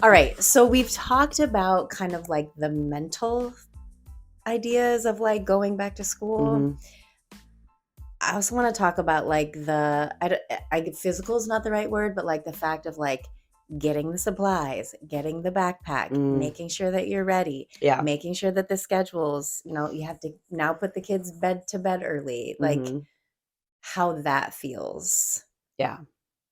All right. So we've talked about kind of like the mental ideas of like going back to school. Hmm. I also want to talk about like physical is not the right word, but like the fact of like getting the supplies, getting the backpack, Mm, making sure that you're ready, yeah. making sure that the schedules, you have to now put the kids bed to bed early, like Hmm. how that feels Yeah.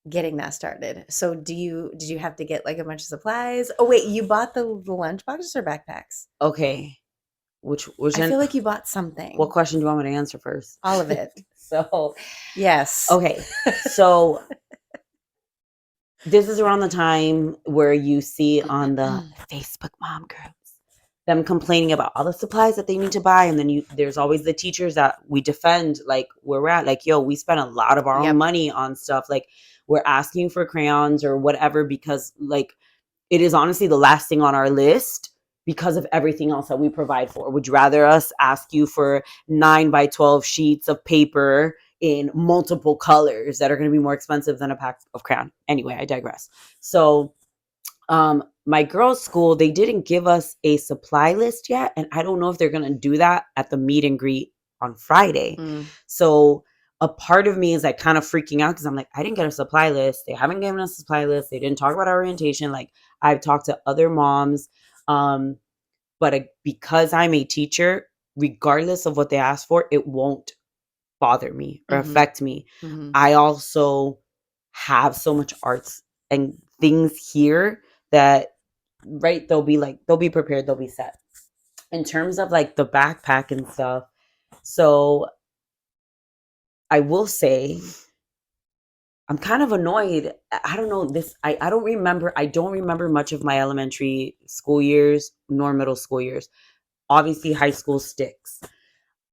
getting that started. So did you have to get like a bunch of supplies? Oh wait, you bought the lunch boxes or backpacks? Okay. Which I end? feel like you bought What something. question do you want me to answer first? All of it. So, Yes. okay. So this is around the time where you see on the Facebook mom groups them complaining about all the supplies that they need to buy, and then there's always the teachers that we defend, like where we're at, like, yo, we spend a lot of our own Yep. money on stuff, like we're asking for crayons or whatever because like it is honestly the last thing on our list because of everything else that we provide for. Would you rather us ask you for 9 by 12 sheets of paper in multiple colors that are going to be more expensive than a pack of crayon? Anyway, I digress. So my girls' school, they didn't give us a supply list yet, and I don't know if they're going to do that at the meet and greet on Friday. Mm. So a part of me is like kind of freaking out because I'm like, I didn't get a supply list. They haven't given us a supply list. They didn't talk about our orientation. Like, I've talked to other moms, but because I'm a teacher, regardless of what they ask for, it won't bother me or Mhm. affect me. Mhm. I also have so much arts and things here that, right, they'll be prepared, they'll be set. In terms of like the backpack and stuff, so I will say I'm kind of annoyed. I don't know this. I don't remember. I don't remember much of my elementary school years nor middle school years. Obviously, high school sticks.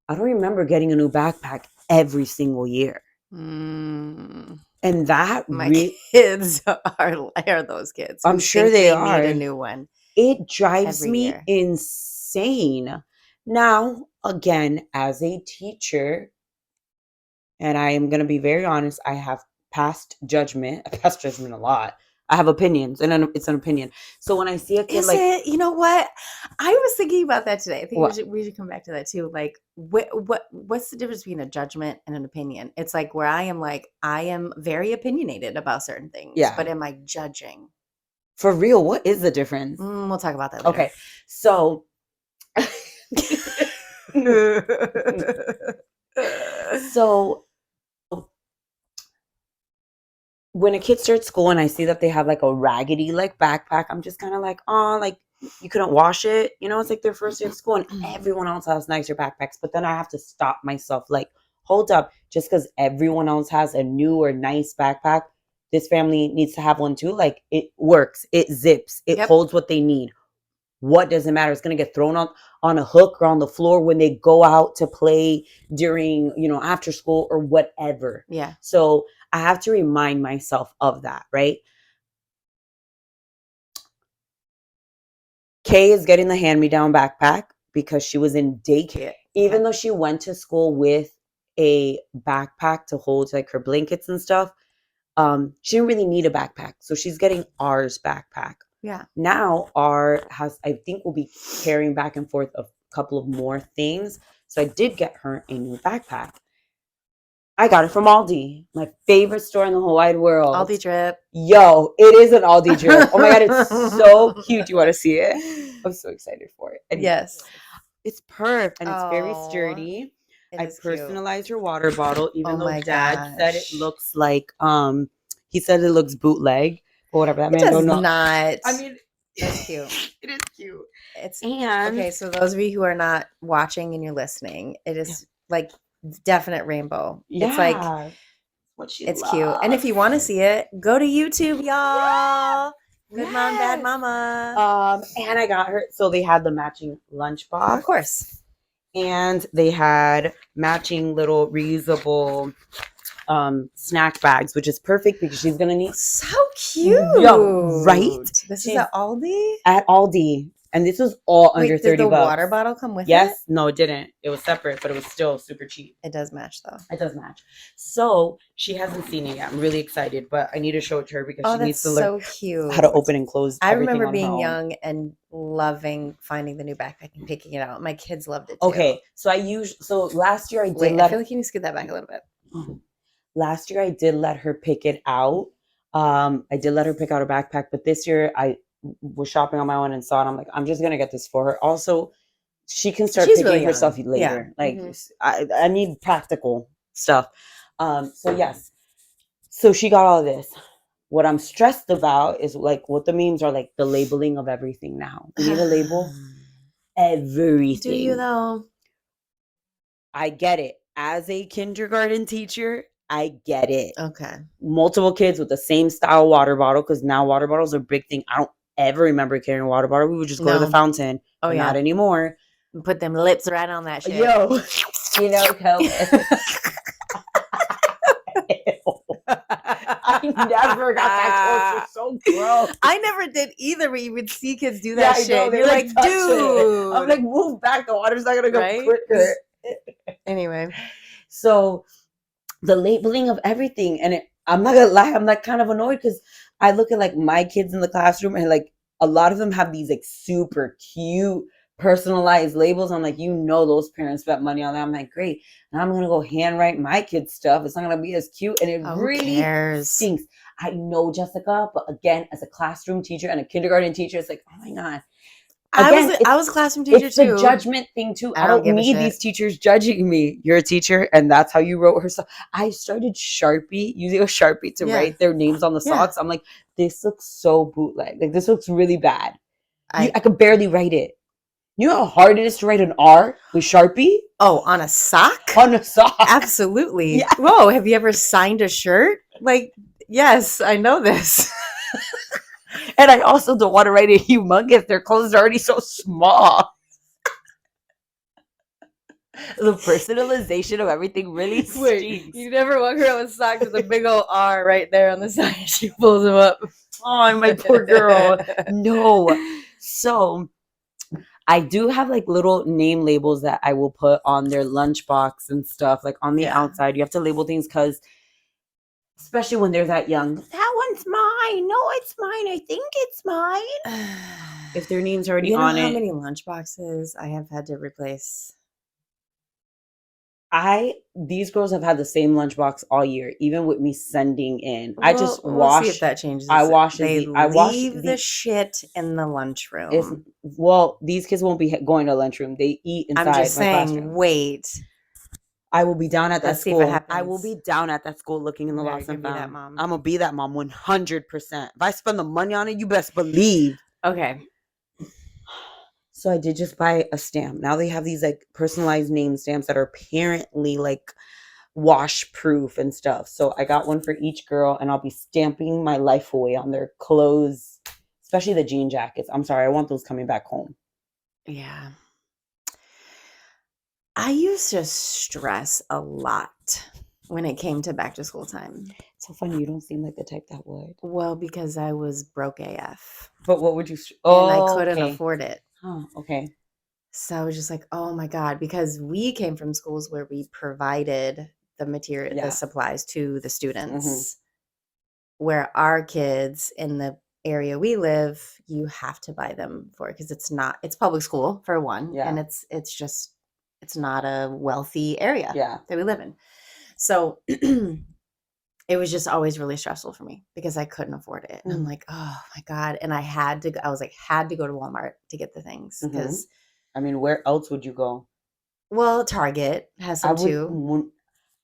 I don't remember getting a new backpack every single year. Mm. And that My kids are those kids I'm who sure think they they need a are. new one It drives every me year. insane. Now, again, as a teacher, and I am going to be very honest, I have passed judgment. I pass judgment a lot. I have opinions, and it's an opinion. So when I see a kid Is like, it? You know what? I was thinking about that today. I think what? we should come back to that too. Like, what's the difference between a judgment and an opinion? It's like where I am like I am very opinionated about certain things, Yeah, but am I judging? for real, what is the difference? We'll talk about that later. Okay, so so when a kid starts school and I see that they have like a raggedy like backpack, I'm just kind of like, oh, like you couldn't wash it. You know, it's like their first day of school and everyone else has nicer backpacks. But then I have to stop myself, like, hold up, just because everyone else has a new or nice backpack, this family needs to have one too. Like, it works, it zips, it Yep. holds what they need. What does it matter? It's going to get thrown on a hook or on the floor when they go out to play during, after school or whatever. Yeah. So I have to remind myself of that, right? Kay is getting the hand-me-down backpack because she was in daycare. Even Okay. though she went to school with a backpack to hold like her blankets and stuff, she didn't really need a backpack. So she's getting ours backpack. Yeah. Now I think we'll be carrying back and forth a couple of more things. So I did get her a new backpack. I got it from Aldi, my favorite store in the whole wide world. Aldi drip. Yo, it is an Aldi drip. Oh my God, it's so cute. Do you want to see it? I'm so excited for it. Anyway, Yes. it's perfect and it's very Oh, sturdy. it I is cute. personalized her water bottle, even Oh though my Dad said it gosh. looks like he said it looks bootleg, but whatever. That It man does don't know. not. I mean, That's cute. it is cute. It's And okay. So those of you who are not watching and you're listening, it is like definite rainbow. It's like yeah, what she it's cute. And if loves. you want to see it, go to YouTube, y'all. Good mom, bad Yes. mama. And I got her. So they had the matching lunchbox. Of course. And they had matching little reusable snack bags, which is perfect because she's gonna need. So cute. Yo, right? This is at Aldi? At Aldi. And this was all under Wait, did 30 the bucks. water bottle come with it? Yes, no, it didn't. It was separate, but it was still super cheap. It does match though. It does match. So she hasn't seen it yet. I'm really excited, but I need to show it to her because Oh, she needs that's to learn so cute. how to open and close I everything remember on her being own. young and loving finding the new backpack and picking it out. My kids loved it too. Okay, so last year I did Wait, I feel like you need to scoot that back a little bit. last year I did let her pick it out. I did let her pick out a backpack, but this year I was shopping on my own and saw it. I'm like, I'm just gonna get this for her. Also, she can start She's picking really her young. stuff Yeah. later. Like I need practical stuff. So yes. So she got all this. What I'm stressed about is like what the memes are like the labeling of everything now. We need a label. Everything. Do you though? I get it. As a kindergarten teacher, I get it. Okay. Multiple kids with the same style water bottle because now water bottles are a big thing. I don't ever remember carrying a water bottle. We would just go to the fountain. Oh, but yeah. Not anymore. Put them lips right on that shit. Yo, you know, I never got that close. It's so gross. I never did either, but you would see kids do that shit. Know, You're like, dude. I'm like, move back. The water's not gonna go Right? quicker. Anyway. So the labeling of everything, and I'm not gonna lie, I'm like kind of annoyed because I look at like my kids in the classroom and like a lot of them have these like super cute personalized labels. I'm like, you know, those parents spent money on that. I'm like, great. Now I'm gonna go handwrite my kids stuff. It's not gonna be as cute, and it really stinks. I know, Jessica, but again, as a classroom teacher and a kindergarten teacher, it's like, oh my god. Again, I was a classroom teacher it's too. It's the judgment thing too. I don't need these teachers judging me. You're a teacher, and that's how you wrote her stuff. I started using a Sharpie to write their names on the socks. I'm like, this looks so bootleg. Like this looks really bad. I could barely write it. You know how hard it is to write an R with Sharpie? Oh, on a sock? On a sock. Absolutely. Yeah. Whoa, have you ever signed a shirt? Like, yes, I know this. And I also don't want to write it humongous. Their clothes are already so small. The personalization of everything really stinks. Wait, you never walk around with socks with a big old R right there on the side. She pulls them up. Oh, my poor girl. No. So I do have like little name labels that I will put on their lunchbox and stuff, like on the outside. You have to label things because especially when they're that young. That one's mine. No, it's mine. I think it's mine. If their name's already on it. You know how many lunchboxes I have had to replace? These girls have had the same lunchbox all year, even with me sending in. I just wash. We'll see if that changes. I wash. They leave the shit in the lunchroom. Well, these kids won't be going to lunchroom. They eat inside. I'm just saying. Classroom. Wait. I will be down at that school. I will be down at that school looking in the lost and found. I'm gonna be that mom 100%. If I spend the money on it, you best believe. Okay. So I did just buy a stamp. Now they have these like personalized name stamps that are apparently like wash proof and stuff. So I got one for each girl, and I'll be stamping my life away on their clothes, especially the jean jackets. I'm sorry, I want those coming back home. Yeah. I used to stress a lot when it came to back to school time. It's so funny. You don't seem like the type that would. Well, because I was broke AF. But what would you? And I couldn't afford it. Oh, okay. So I was just like, oh my God, because we came from schools where we provided the material, the supplies to the students. Where our kids in the area we live, you have to buy them for it because it's public school for one. And it's not a wealthy area that we live in. So it was just always really stressful for me because I couldn't afford it. And I'm like, oh my God. And I had to go to Walmart to get the things because I mean, where else would you go? Well, Target has some too.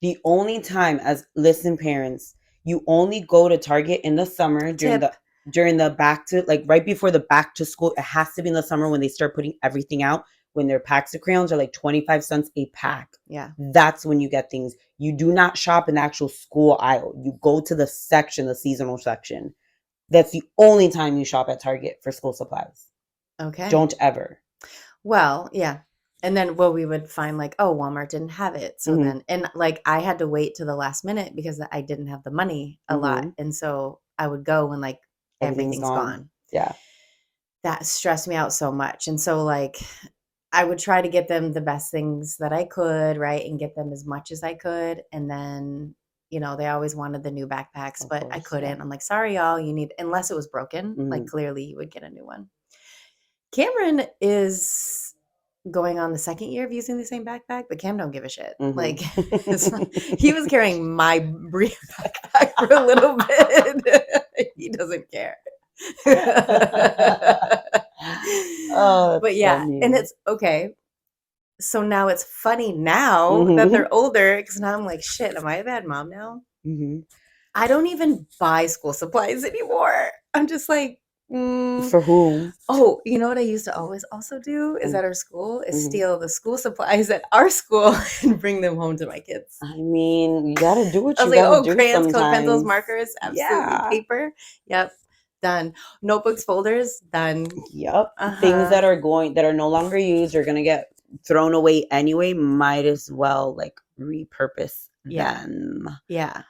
The only time listen parents, you only go to Target in the summer during the back to like right before the back to school. It has to be in the summer when they start putting everything out. When their packs of crayons are like 25 cents a pack. Yeah. That's when you get things. You do not shop in the actual school aisle. You go to the section, the seasonal section. That's the only time you shop at Target for school supplies. Okay. Don't ever. Well, yeah. And then we would find like, oh, Walmart didn't have it. So then, and like I had to wait to the last minute because I didn't have the money a lot. And so I would go when like everything's gone. Yeah. that stressed me out so much. And so, like, I would try to get them the best things that I could, right? And get them as much as I could. And then, they always wanted the new backpacks, Of but I course, yeah. couldn't. I'm like, sorry, y'all, unless it was broken, like Mhm. clearly you would get a new one. Cameron is going on the second year of using the same backpack, but Cam don't give a shit. Like, he was carrying my backpack for a little bit. He doesn't care. Oh, But that's yeah, and funny. it's okay. So now it's funny now that Mhm. they're older, because now I'm like, shit, am I a bad mom now? Mhm. I don't even buy school supplies anymore. I'm just like, For whom? oh, you know what I used to always also do is Mm. at our school is Mhm. steal the school supplies at our school and bring them home to my kids. I mean, you gotta do what I was you like, gotta oh, do crayons, colored pencils, sometimes. markers, absolutely. Yeah. Paper, yep, done. Notebooks, folders, done. Yep. Things Uh-huh. that are no longer used are gonna get thrown away anyway. Might as well like repurpose Yeah. them. Yeah.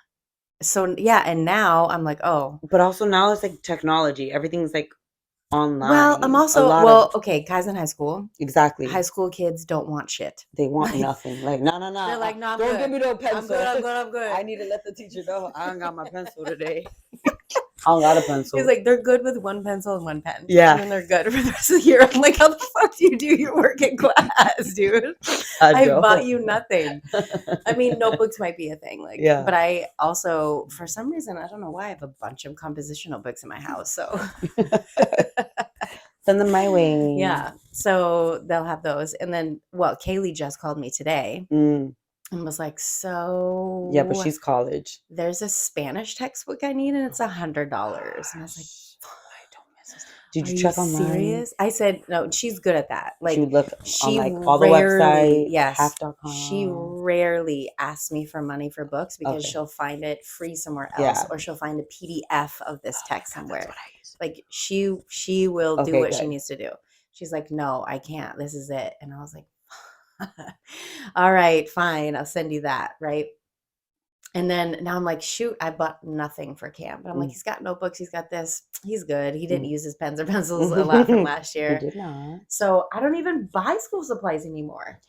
So yeah, and now I'm like, oh, But also now it's like technology. Everything's like well, I'm online. A also lot of okay, Kai's in high school. High exactly. school kids don't want shit. They want Like, nothing. Like, no, no, they're no. like, no, I'm Don't give good. me no I'm good, pencil. I'm good, I'm good. I need to let the teacher know I don't got my pencil today. I don't got a He's pencil. like, they're good with one pencil and one pen. And Yeah. then they're good for the rest of the year. I'm like, how the fuck do you do your work in class, dude? I I bought don't. you nothing. I mean, notebooks might be a thing, like, Yeah. but I also, for some reason, I don't know why, I have a bunch of composition notebooks in my house. So Send them my way. yeah, so they'll have those. And then, well, Kaylee just called me today Mm. and was like, Yeah, but so she's college. there's a Spanish textbook I need and it's $100. And I was like, Gosh, I don't miss this. Did are you you check online? serious? I said, no, she's good at that. She Like, would look on she like all the rarely, websites, yes, she half.com. rarely asks me for money for books because Okay. she'll find it free somewhere else Yeah. or she'll find a PDF of this Oh my text God, that's somewhere. what I use. Like, she will do Okay, what she good. needs to do. She's like, no, I can't. This is it. And I was like, all right, fine. I'll send you that. Right. And then now I'm like, shoot, I bought nothing for Cam. But I'm like, Mm, he's got notebooks, he's got this. He's good. He didn't mm. use his pens or pencils a lot from last He year. did not. So I don't even buy school supplies anymore.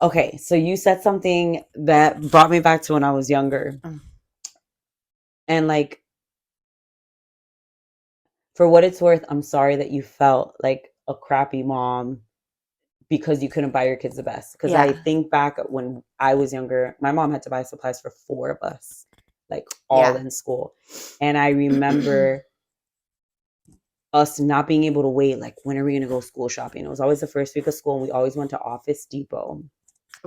Okay, so you said something that brought me back to when I was younger. Mm. And like, for what it's worth, I'm sorry that you felt like a crappy mom because you couldn't buy your kids the best. Because I Yeah. think back when I was younger, my mom had to buy supplies for 4 of us, like all Yeah. in school. And I remember us not being able to wait, like, when are we going to go school shopping? It was always the first week of school, and we always went to Office Depot.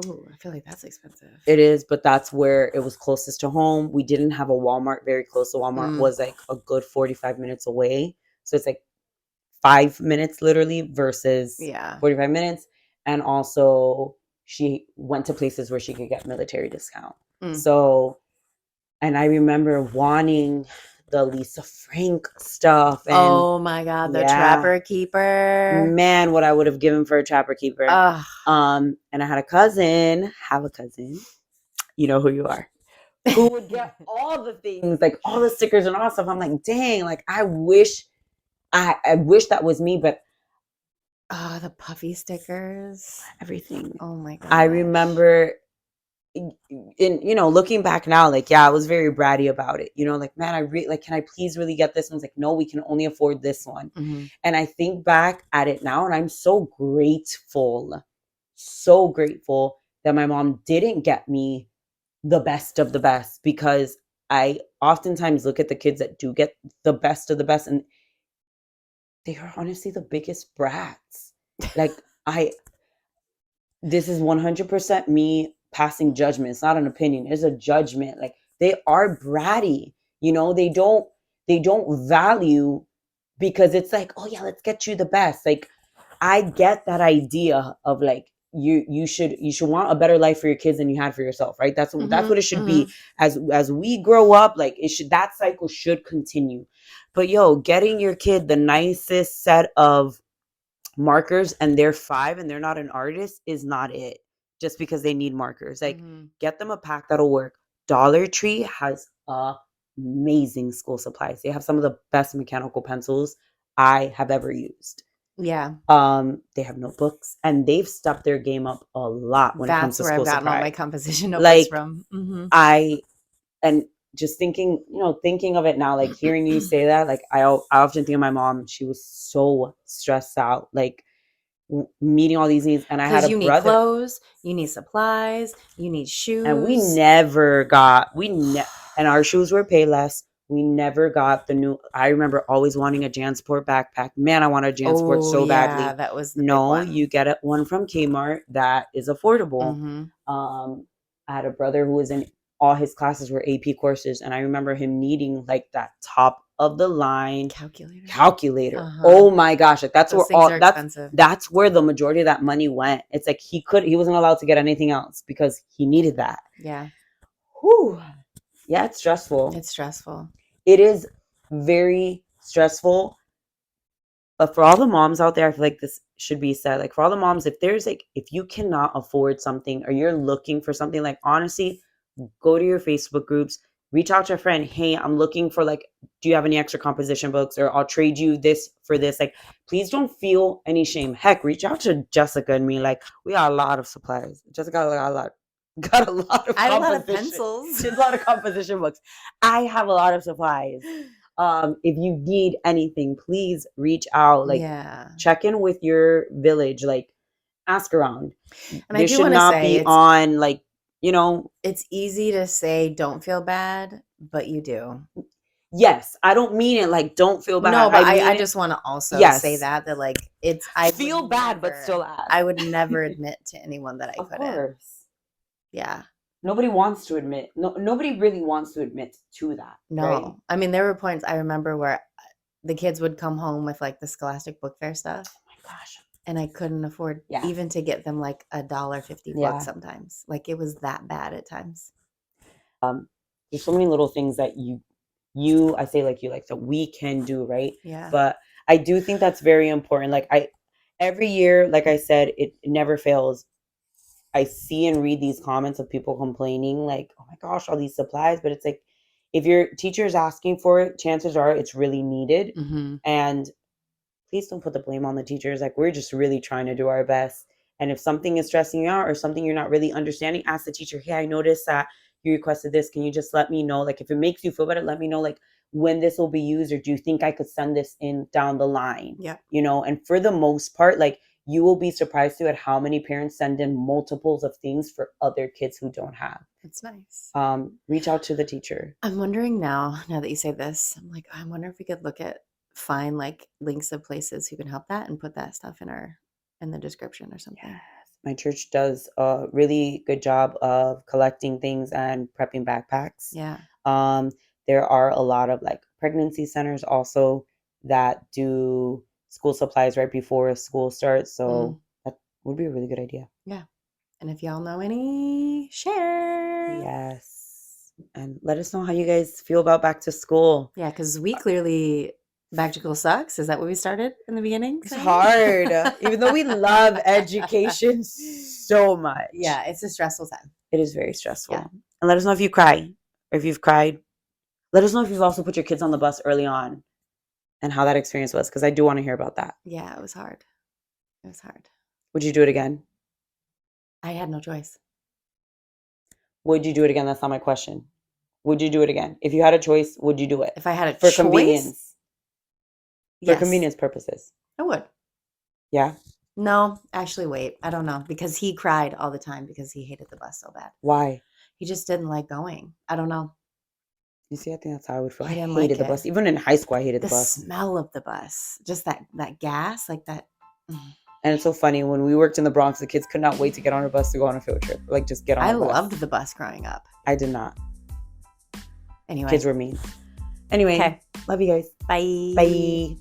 Ooh, I feel like that's expensive. It is, but that's where it was closest to home. We didn't have a Walmart very close. So Walmart was like a good 45 minutes away. So it's like 5 minutes literally versus Yeah. 45 minutes. And also she went to places where she could get military discount. Mm. So, and I remember wanting the Lisa Frank stuff and Oh my God, the yeah, Trapper Keeper. man, what I would have given for a Trapper Keeper. Ugh. And I had a cousin, you know who you are, who would get all the things, like all the stickers and all stuff. I'm like, dang, like I wish that was me, but Oh, the puffy stickers. everything. Oh my I gosh. remember looking back now, like, yeah, I was very bratty about it. Like, man, like, can I please really get this one? It's like, no, we can only afford this one. Mm-hmm. And I think back at it now, and I'm so grateful that my mom didn't get me the best of the best, because I oftentimes look at the kids that do get the best of the best, and they are honestly the biggest brats. Like, this is 100% me passing judgment. It's not an opinion. It's a judgment. Like, they are bratty. They don't value, because it's like, oh yeah, let's get you the best. Like, I get that idea of like, you should want a better life for your kids than you had for yourself, right? That's what it should be. As we grow up, like, that cycle should continue. But yo, getting your kid the nicest set of markers and they're 5 and they're not an artist is not it, just because they need markers. Like, get them a pack that'll work. Dollar Tree has amazing school supplies. They have some of the best mechanical pencils I have ever used. Yeah. They have notebooks, and they've stepped their game up a lot when it comes to That's where school I've gotten all supply. my composition notebooks Like from. Mm-hmm. And just thinking, thinking of it now, like hearing you say that, like I often think of my mom. She was so stressed out, like meeting all these needs. And I had Because a you need brother, clothes, you need supplies, you need shoes. and and our shoes were Payless. We never got the new. I remember always wanting a JanSport backpack. Man, I wanted a JanSport so badly. That was the big No, one. you get one from Kmart that is affordable. Mm-hmm. I had a brother who was in all his classes were AP courses, and I remember him needing like that top of the line calculator. Uh-huh. Oh my gosh, like Those things are expensive. That's where the majority of that money went. It's like he wasn't allowed to get anything else because he needed that. Yeah. Whew. Yeah, it's stressful. It's stressful. It is very stressful. But for all the moms out there, I feel like this should be said. Like for all the moms, if you cannot afford something or you're looking for something, like honestly, go to your Facebook groups, reach out to a friend. Hey, I'm looking for do you have any extra composition books, or I'll trade you this for this. Like, please don't feel any shame. Heck, reach out to Jessica and me. Like, we got a lot of supplies. Jessica got a lot of I had a lot of pencils. She has a lot of composition books. I have a lot of supplies. If you need anything, please reach out. Like, check in with your village. Like, ask around. And I do want to say, on it's easy to say don't feel bad, but you do. Yes, I don't mean it like don't feel bad. No, but I just want to also say that like I feel bad, but still ask. I would never admit to anyone that I couldn't. Of course. Yeah. Nobody wants to admit. No, nobody really wants to admit to that. No. Right? I mean, there were points I remember where the kids would come home with like the Scholastic Book Fair stuff. Oh my gosh. And I couldn't afford even to get them like $1.50 book sometimes. Like it was that bad at times. There's so many little things that I say that we can do, right? Yeah. But I do think that's very important. Like every year, like I said, it never fails. I see and read these comments of people complaining like, oh my gosh, all these supplies. But it's like, if your teacher is asking for it, chances are it's really needed. Mm-hmm. And please don't put the blame on the teachers. Like, we're just really trying to do our best. And if something is stressing you out or something you're not really understanding, ask the teacher, hey, I noticed that you requested this. Can you just let me know? Like, if it makes you feel better, let me know, like, when this will be used, or do you think I could send this in down the line? Yeah. And for the most part, like, you will be surprised too at how many parents send in multiples of things for other kids who don't have. It's nice. Reach out to the teacher. I'm wondering now that you say this, I'm like, I wonder if we could find like links of places who can help that and put that stuff in the description or something. Yes. My church does a really good job of collecting things and prepping backpacks. Yeah. There are a lot of like pregnancy centers also that do school supplies right before school starts. So that would be a really good idea. Yeah. And if y'all know any, share. Yes. And let us know how you guys feel about back to school. Yeah, because we clearly, back to school sucks. Is that what we started in the beginning? It's hard. Even though we love education so much. Yeah, it's a stressful time. It is very stressful. Yeah. And let us know if you cry, or if you've cried. Let us know if you've also put your kids on the bus early on and how that experience was, because I do want to hear about that. Yeah, it was hard. It was hard. Would you do it again? I had no choice. Would you do it again? That's not my question. Would you do it again? If you had a choice, would you do it? If I had a choice? For convenience? Yes. For convenience purposes. I would. Yeah? No, actually, wait. I don't know. Because he cried all the time because he hated the bus so bad. Why? He just didn't like going. I don't know. You see, I think that's how I would feel. I hated like the bus. Even in high school, I hated the bus. The smell of the bus. Just that gas, like that. And it's so funny. When we worked in the Bronx, the kids could not wait to get on a bus to go on a field trip. Like, just get on a bus. I loved the bus growing up. I did not. Anyway. Kids were mean. Anyway, love you guys. Bye. Bye.